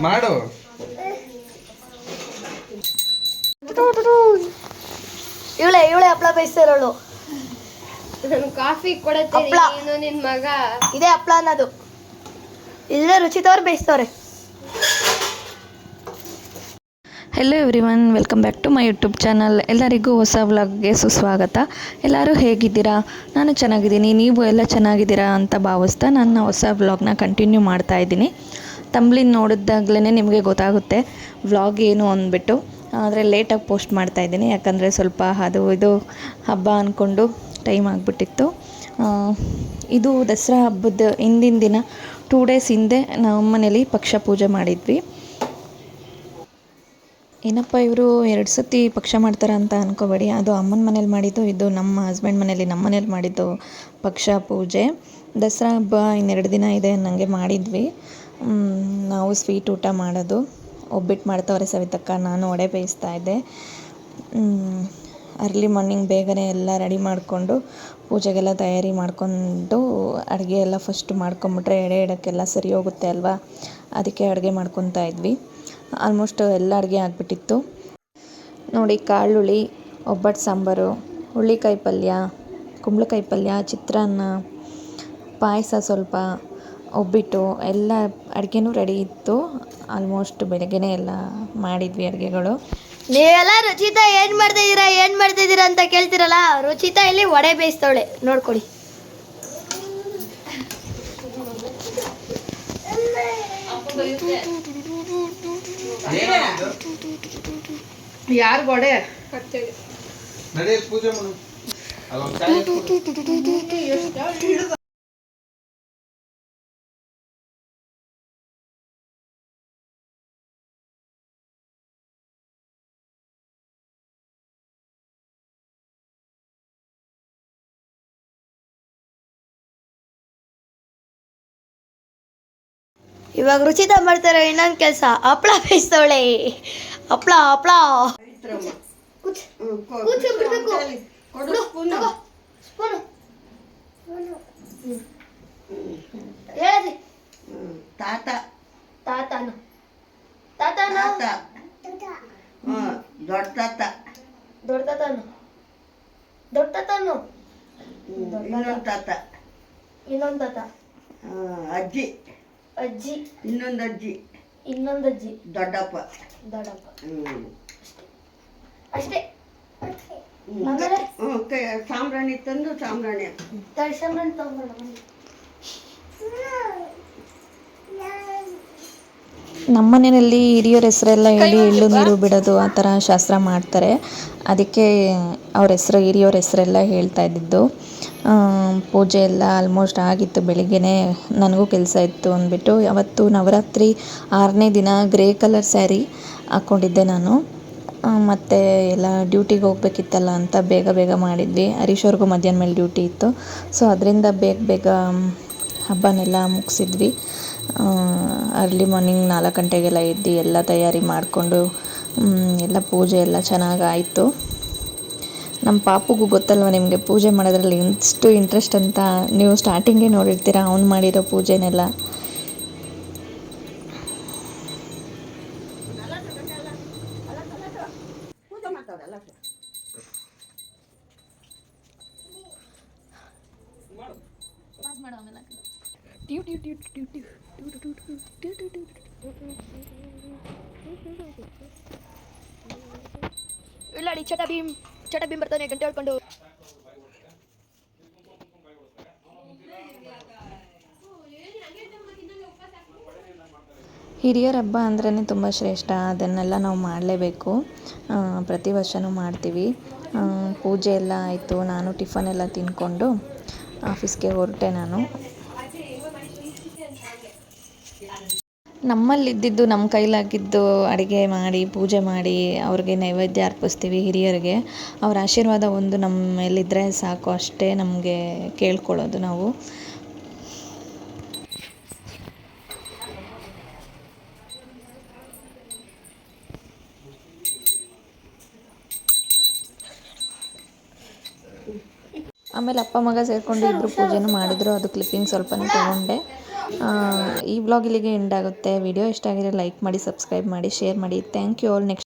ಮಾಡು. ಇವಳೆ ಹಪ್ಪಳ ಬೇಯಿಸ್ತಾ ಇರೋಳು. ನಾನು ಕಾಫಿ ಕೊಡತ್ತೆ ನೀನು ನಿನ್ ಮಗ. ಇದೇ ಹಪ್ಪಳ ಅನ್ನೋದು. ಇಲ್ಲೇ ರುಚಿತವ್ರು ಬೇಯಿಸ್ತವ್ರೆ. Hello everyone, welcome back to my YouTube channel. ಎಲ್ಲರಿಗೂ ಹೊಸ ವ್ಲಾಗ್ಗೆ ಸುಸ್ವಾಗತ. ಎಲ್ಲರೂ ಹೇಗಿದ್ದೀರಾ? ನಾನು ಚೆನ್ನಾಗಿದ್ದೀನಿ, ನೀವು ಎಲ್ಲ ಚೆನ್ನಾಗಿದ್ದೀರಾ ಅಂತ ಭಾವಿಸ್ತಾ ನನ್ನ ಹೊಸ ವ್ಲಾಗ್ನ ಕಂಟಿನ್ಯೂ ಮಾಡ್ತಾ ಇದ್ದೀನಿ. ತಂಬ್ಲಿನ್ ನೋಡಿದಾಗಲೇ ನಿಮಗೆ ಗೊತ್ತಾಗುತ್ತೆ ವ್ಲಾಗ್ ಏನು ಅಂದ್ಬಿಟ್ಟು. ಆದರೆ ಲೇಟಾಗಿ ಪೋಸ್ಟ್ ಮಾಡ್ತಾಯಿದ್ದೀನಿ, ಯಾಕಂದರೆ ಸ್ವಲ್ಪ ಅದು ಇದು ಹಬ್ಬ ಅಂದ್ಕೊಂಡು ಟೈಮ್ ಆಗಿಬಿಟ್ಟಿತ್ತು. ಇದು ದಸರಾ ಹಬ್ಬದ ಹಿಂದಿನ ದಿನ 2 ಡೇಸ್ ಹಿಂದೆ ನಮ್ಮ ಮನೇಲಿ ಪಕ್ಷ ಪೂಜೆ ಮಾಡಿದ್ವಿ. ಏನಪ್ಪ ಇವರು 2 ಸತಿ ಪಕ್ಷ ಮಾಡ್ತಾರೆ ಅಂತ ಅಂದ್ಕೋಬೇಡಿ, ಅದು ಅಮ್ಮನ ಮನೇಲಿ ಮಾಡಿದ್ದು, ಇದು ನಮ್ಮ ಹಸ್ಬೆಂಡ್ ನಮ್ಮ ಮನೇಲಿ ಮಾಡಿದ್ದು ಪಕ್ಷ ಪೂಜೆ. ದಸರಾ ಹಬ್ಬ ಇನ್ನೆರಡು ದಿನ ಇದೆ ನನಗೆ ಮಾಡಿದ್ವಿ. ನಾವು ಸ್ವೀಟ್ ಊಟ ಮಾಡೋದು. ಒಬ್ಬಿಟ್ಟು ಮಾಡ್ತವ್ರೆ ಸವಿತಕ್ಕ, ನಾನು ವಡೆ ಬೇಯಿಸ್ತಾ ಇದ್ದೆ. ಅರ್ಲಿ ಮಾರ್ನಿಂಗ್ ಬೇಗನೆ ಎಲ್ಲ ರೆಡಿ ಮಾಡಿಕೊಂಡು ಪೂಜೆಗೆಲ್ಲ ತಯಾರಿ ಮಾಡಿಕೊಂಡು ಅಡುಗೆ ಎಲ್ಲ ಫಸ್ಟ್ ಮಾಡ್ಕೊಂಬಿಟ್ರೆ ಎಡೆ ಇಡೋಕ್ಕೆಲ್ಲ ಸರಿ ಹೋಗುತ್ತೆ ಅಲ್ವಾ, ಅದಕ್ಕೆ ಅಡುಗೆ ಮಾಡ್ಕೊತಾ ಇದ್ವಿ. ಆಲ್ಮೋಸ್ಟ್ ಎಲ್ಲ ಅಡುಗೆ ಆಗಿಬಿಟ್ಟಿತ್ತು ನೋಡಿ. ಕಾಳುಳ್ಳಿ, ಒಬ್ಬಟ್ಟು ಸಾಂಬಾರು, ಹುಳ್ಳಿಕಾಯಿ ಪಲ್ಯ, ಕುಂಬಳಕಾಯಿ ಪಲ್ಯ, ಚಿತ್ರಾನ್ನ, ಪಾಯಸ, ಸ್ವಲ್ಪ ಒಬ್ಬಿಟ್ಟು, ಎಲ್ಲ ಅಡುಗೆನೂ ರೆಡಿ ಇತ್ತು. ಆಲ್ಮೋಸ್ಟ್ ಬೆಳಗ್ಗೆನೇ ಎಲ್ಲ ಮಾಡಿದ್ವಿ ಅಡುಗೆಗಳು. ನೀವೆಲ್ಲ ರುಚಿತಾ ಏನು ಮಾಡ್ತಾಯಿದ್ದೀರಾ ಅಂತ ಕೇಳ್ತಿರಲ್ಲ, ರುಚಿತಾ ಇಲ್ಲಿ ವಡೆ ಬೇಯಿಸ್ತವಳೆ ನೋಡ್ಕೊಳ್ಳಿ. ಯಾರು ಗೋಡೆ ಪೂಜೆ ಮಾಡು. ಇವಾಗ ರುಚಿತಾ ಮಾಡ್ತಾರೆ ಇನ್ನೊಂದು ಕೆಲಸ, ಹಪ್ಪಳ ಬೇಯಿಸ್ತವಳೆ. ಹಪ್ಪಳ ಹೇಳಿ. ತಾತನು ದೊಡ್ಡ ತಾತನು ಇನ್ನೊಂದು ತಾತ, ಅಜ್ಜಿ, ಇನ್ನೊಂದು ಅಜ್ಜಿ, ದೊಡ್ಡಪ್ಪ ಅಷ್ಟೇ. ಸಾಂಬ್ರಾಣಿ ತಂದು ಸಾಂಬ್ರಾಣಿ ತಗೊಂಡು ನಮ್ಮ ಮನೆಯಲ್ಲಿ ಹಿರಿಯರ ಹೆಸರೆಲ್ಲ ಹೇಳಿ ಎಳ್ಳು ನೀರು ಬಿಡೋದು ಆ ಥರ ಶಾಸ್ತ್ರ ಮಾಡ್ತಾರೆ. ಅದಕ್ಕೆ ಹಿರಿಯವ್ರ ಹೆಸರೆಲ್ಲ ಹೇಳ್ತಾ ಇದ್ದಿದ್ದು. ಪೂಜೆ ಎಲ್ಲ ಆಲ್ಮೋಸ್ಟ್ ಆಗಿತ್ತು. ಬೆಳಿಗ್ಗೆನೇ ನನಗೂ ಕೆಲಸ ಇತ್ತು ಅಂದ್ಬಿಟ್ಟು ಅವತ್ತು ನವರಾತ್ರಿ 6ನೇ ದಿನ ಗ್ರೇ ಕಲರ್ ಸ್ಯಾರಿ ಹಾಕ್ಕೊಂಡಿದ್ದೆ ನಾನು. ಮತ್ತು ಎಲ್ಲ ಡ್ಯೂಟಿಗೆ ಹೋಗ್ಬೇಕಿತ್ತಲ್ಲ ಅಂತ ಬೇಗ ಮಾಡಿದ್ವಿ. ಹರೀಶ್ ಅವ್ರಿಗೂ ಮಧ್ಯಾಹ್ನ ಮೇಲೆ ಡ್ಯೂಟಿ ಇತ್ತು. ಸೊ ಅದರಿಂದ ಬೇಗ ಹಬ್ಬನೆಲ್ಲ ಮುಗಿಸಿದ್ವಿ. ಅರ್ಲಿ ಮಾರ್ನಿಂಗ್ 4 ಗಂಟೆಗೆಲ್ಲ ಎದ್ದು ಎಲ್ಲ ತಯಾರಿ ಮಾಡಿಕೊಂಡು ಎಲ್ಲ ಪೂಜೆ ಎಲ್ಲ ಚೆನ್ನಾಗಾಯಿತು. ನಮ್ಮ ಪಾಪುಗೂ ಗೊತ್ತಲ್ವ ನಿಮಗೆ ಪೂಜೆ ಮಾಡೋದ್ರಲ್ಲಿ ಎಷ್ಟು ಇಂಟ್ರೆಸ್ಟ್ ಅಂತ. ನೀವು ಸ್ಟಾರ್ಟಿಂಗೇ ನೋಡಿರ್ತೀರ ಅವ್ನು ಮಾಡಿರೋ ಪೂಜೆನೆಲ್ಲ. ಇಲ್ಲಾಡಿ ಚಟ ಭೀಮ್ ಬರ್ತಾನೆ ಗಂಟೆ ಹೇಳ್ಕೊಂಡು. ಹಿರಿಯರ ಹಬ್ಬ ಅಂದ್ರೇ ತುಂಬ ಶ್ರೇಷ್ಠ. ಅದನ್ನೆಲ್ಲ ನಾವು ಮಾಡಲೇಬೇಕು. ಪ್ರತಿ ವರ್ಷವೂ ಮಾಡ್ತೀವಿ. ಪೂಜೆ ಎಲ್ಲ ಆಯಿತು. ನಾನು ಟಿಫನ್ ಎಲ್ಲ ತಿಂದ್ಕೊಂಡು ಆಫೀಸ್ಗೆ ಹೊರಟೆ ನಾನು. ನಮ್ಮಲ್ಲಿದ್ದಿದ್ದು ನಮ್ಮ ಕೈಲಾಗಿದ್ದು ಅಡುಗೆ ಮಾಡಿ ಪೂಜೆ ಮಾಡಿ ಅವ್ರಿಗೆ ನೈವೇದ್ಯ ಅರ್ಪಿಸ್ತೀವಿ ಹಿರಿಯರಿಗೆ. ಅವ್ರ ಆಶೀರ್ವಾದ ಒಂದು ನಮ್ಮ ಮೇಲಿದ್ದರೆ ಸಾಕು, ಅಷ್ಟೇ ನಮಗೆ ಕೇಳ್ಕೊಳ್ಳೋದು ನಾವು. ಆಮೇಲೆ ಅಪ್ಪ ಮಗ ಸೇರಿಕೊಂಡು ಇಬ್ಬರು ಪೂಜೆನೂ ಮಾಡಿದ್ರು. ಅದು ಕ್ಲಿಪ್ಪಿಂಗ್ ಸ್ವಲ್ಪನೇ ತೊಗೊಂಡೆ. ಈ ವ್ಲಾಗ್ ಇಲ್ಲಿಗೆ ಎಂಡ್ ಆಗುತ್ತೆ. ವಿಡಿಯೋ ಇಷ್ಟ ಆಗಿದ್ರೆ ಲೈಕ್ ಮಾಡಿ, ಸಬ್ಸ್ಕ್ರೈಬ್ ಮಾಡಿ, ಶೇರ್ ಮಾಡಿ. Thank you all. ನೆಕ್ಸ್ಟ್